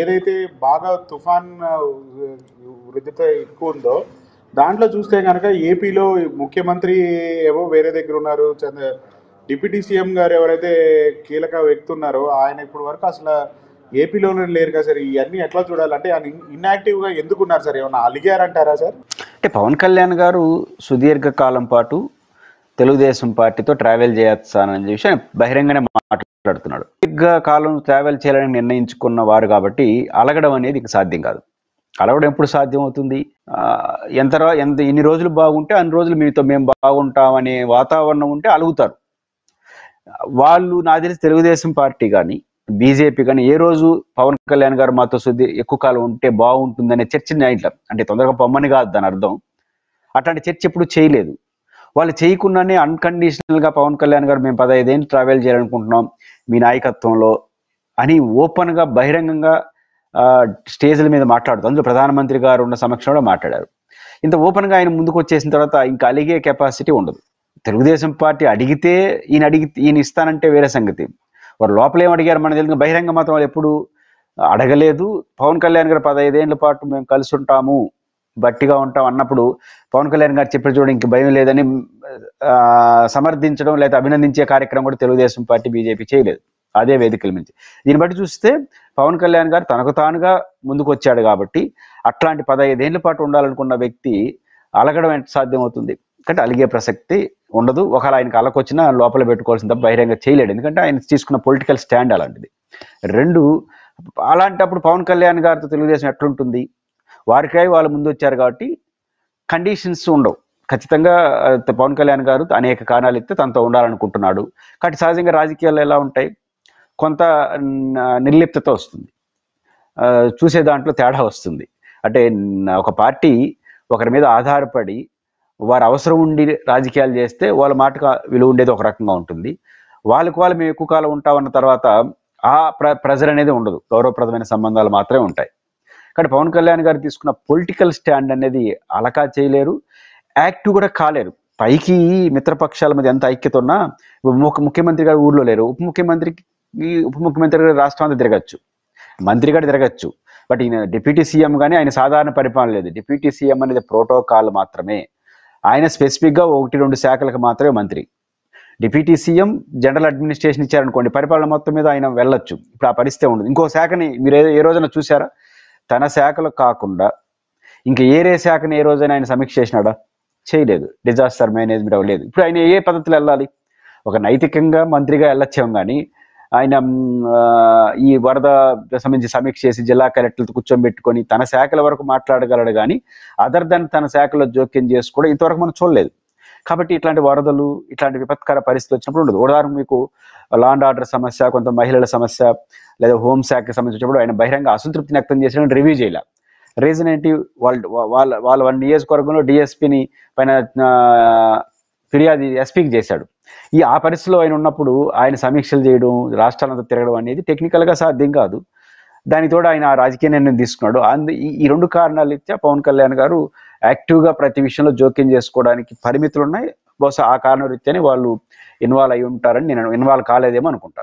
ఏదైతే బాగా తుఫాన్ వృద్ధిత ఎక్కువ ఉందో దాంట్లో చూస్తే కనుక ఏపీలో ముఖ్యమంత్రి ఏమో వేరే దగ్గర ఉన్నారు. డిప్యూటీ సీఎం గారు ఎవరైతే కీలక వ్యక్తి ఉన్నారో ఆయన ఇప్పుడు వరకు అసలు ఏపీలోనే లేరు కదా సార్. ఇవన్నీ ఎట్లా చూడాలంటే ఆయన ఇన్యాక్టివ్గా ఎందుకున్నారు సార్? ఏమన్నా అలిగారంటారా సార్? అంటే పవన్ కళ్యాణ్ గారు సుదీర్ఘ కాలం పాటు తెలుగుదేశం పార్టీతో ట్రావెల్ చేయొచ్చానని విషయం బహిరంగానే మాట్లాడుతున్నాడు. దీర్ఘకాలం ట్రావెల్ చేయాలని నిర్ణయించుకున్న వారు కాబట్టి అలగడం అనేది ఇక సాధ్యం కాదు. అలగడం ఎప్పుడు సాధ్యం అవుతుంది? ఎన్ని రోజులు బాగుంటే అన్ని రోజులు మీతో మేము బాగుంటామనే వాతావరణం ఉంటే అలుగుతారు. వాళ్ళు నాకు తెలిసి తెలుగుదేశం పార్టీ కానీ బీజేపీ కానీ ఏ రోజు పవన్ కళ్యాణ్ గారు మాతో ఎక్కువ కాలం ఉంటే బాగుంటుందనే చర్చని అంటే తొందరగా పొమ్మని కాదు దాని అర్థం. అట్లాంటి చర్చ ఎప్పుడు చేయలేదు. వాళ్ళు చేయకుండానే అన్కండిషనల్గా పవన్ కళ్యాణ్ గారు మేము 15 ఏళ్ళు ట్రావెల్ చేయాలనుకుంటున్నాం మీ నాయకత్వంలో అని ఓపెన్గా బహిరంగంగా స్టేజ్ల మీద మాట్లాడుతూ అందులో ప్రధానమంత్రి గారు ఉన్న సమక్షంలో మాట్లాడారు. ఇంత ఓపెన్గా ఆయన ముందుకు వచ్చేసిన తర్వాత ఇంకా అలిగే కెపాసిటీ ఉండదు. తెలుగుదేశం పార్టీ అడిగితే ఈయన ఇస్తానంటే వేరే సంగతి. వారు లోపల ఏం అడిగారు మనకు తెలియదు. బహిరంగ మాత్రం వాళ్ళు ఎప్పుడు అడగలేదు. పవన్ కళ్యాణ్ గారు 15 ఏళ్ల పాటు మేము కలిసి ఉంటాము బట్టిగా ఉంటాం అన్నప్పుడు పవన్ కళ్యాణ్ గారు చెప్పిన చూడ ఇంక భయం లేదని సమర్థించడం లేదా అభినందించే కార్యక్రమం కూడా తెలుగుదేశం పార్టీ బీజేపీ చేయలేదు అదే వేదికల నుంచి. దీన్ని బట్టి చూస్తే పవన్ కళ్యాణ్ గారు తనకు తానుగా ముందుకు వచ్చాడు కాబట్టి అట్లాంటి 15 ఏళ్ల పాటు ఉండాలనుకున్న వ్యక్తి అలగడం ఎంత సాధ్యం అవుతుంది? అంటే అలిగే ప్రసక్తి ఉండదు. ఒకవేళ ఆయనకు అలకొచ్చినా లోపల పెట్టుకోవాల్సిన తప్ప బహిరంగ చేయలేడు. ఎందుకంటే ఆయన తీసుకున్న పొలిటికల్ స్టాండ్ అలాంటిది. అలాంటప్పుడు పవన్ కళ్యాణ్ గారితో తెలుగుదేశం ఎట్లుంటుంది? వారికై వాళ్ళు ముందు వచ్చారు కాబట్టి కండిషన్స్ ఉండవు. ఖచ్చితంగా పవన్ కళ్యాణ్ గారు అనేక కారణాలు ఇస్తే తనతో ఉండాలనుకుంటున్నాడు కాబట్టి సహజంగా రాజకీయాలు ఎలా ఉంటాయి? కొంత నిర్లిప్తత వస్తుంది, చూసే దాంట్లో తేడా వస్తుంది. అంటే ఒక పార్టీ ఒకరి మీద ఆధారపడి వారు అవసరం ఉండి రాజకీయాలు చేస్తే వాళ్ళ మాటకు విలువ ఉండేది ఒక రకంగా ఉంటుంది. వాళ్ళు మేము ఎక్కువ కాలం ఉంటామన్న తర్వాత ఆ ప్రెజర్ అనేది ఉండదు, గౌరవప్రదమైన సంబంధాలు మాత్రమే ఉంటాయి. కానీ పవన్ కళ్యాణ్ గారు తీసుకున్న పొలిటికల్ స్టాండ్ అనేది అలకా చేయలేరు, యాక్టివ్ కూడా కాలేరు. పైకి మిత్రపక్షాల మధ్య ఎంత ఐక్యత ఉన్నా ముఖ్యమంత్రి గారు ఊర్లో లేరు, ఉప ముఖ్యమంత్రి గారు రాష్ట్రం అంతా తిరగచ్చు, మంత్రి గారు తిరగచ్చు. బట్ ఈయన డిప్యూటీ సీఎం కానీ ఆయన సాధారణ పరిపాలన లేదు. డిప్యూటీ సీఎం అనేది ప్రోటోకాల్ మాత్రమే. ఆయన స్పెసిఫిక్గా 1-2 శాఖలకు మాత్రమే మంత్రి. డిప్యూటీ సీఎం జనరల్ అడ్మినిస్ట్రేషన్ ఇచ్చారనుకోండి, పరిపాలన మొత్తం మీద ఆయన వెళ్ళొచ్చు. ఇప్పుడు ఆ పరిస్థితి ఉండదు. ఇంకో శాఖని మీరు ఏ రోజున చూసారా? తన శాఖలు కాకుండా ఇంకా ఏరే శాఖని ఏ రోజైనా ఆయన సమీక్ష చేసినాడా? చేయలేదు. డిజాస్టర్ మేనేజ్మెంట్ అవ్వలేదు. ఇప్పుడు ఆయన ఏ పద్ధతిలో వెళ్ళాలి? ఒక నైతికంగా మంత్రిగా వెళ్ళొచ్చాం కానీ ఆయన ఈ వరద సంబంధించి సమీక్ష చేసి జిల్లా కలెక్టర్లతో కూర్చోబెట్టుకొని తన శాఖల వరకు మాట్లాడగలడు కానీ అదర్ దెన్ తన శాఖలో జోక్యం చేసుకోవడం ఇంతవరకు మనం చూడలేదు. కాబట్టి ఇట్లాంటి వరదలు, ఇట్లాంటి విపత్కర పరిస్థితి వచ్చినప్పుడు ఉండదు. ఉదాహరణకు మీకు లా అండ్ ఆర్డర్ సమస్య, కొంత మహిళల సమస్య లేదా హోంశాఖకి సంబంధించినప్పుడు ఆయన బహిరంగ అసంతృప్తిని వ్యక్తం చేసిన రివ్యూ చేయాల. రీజన్ ఏంటి? వాళ్ళ నియోజకవర్గంలో డిఎస్పీని పైన ఫిర్యాదు ఎస్పీకి చేశాడు. ఆ పరిస్థితిలో ఆయన ఉన్నప్పుడు ఆయన సమీక్షలు చేయడం, రాష్ట్రాలంతా తిరగడం అనేది టెక్నికల్గా సాధ్యం కాదు. దానితో ఆయన రాజకీయ నిర్ణయం తీసుకున్నాడు. ఈ 2 కారణాలు ఇచ్చా పవన్ కళ్యాణ్ గారు యాక్టివ్గా ప్రతి విషయంలో జోక్యం చేసుకోవడానికి పరిమితులు ఉన్నాయి. బహుశా ఆ కారణం రీత్యానే వాళ్ళు ఇన్వాల్వ్ అయి ఉంటారని నేను ఇన్వాల్వ్ కాలేదేమో అనుకుంటాను.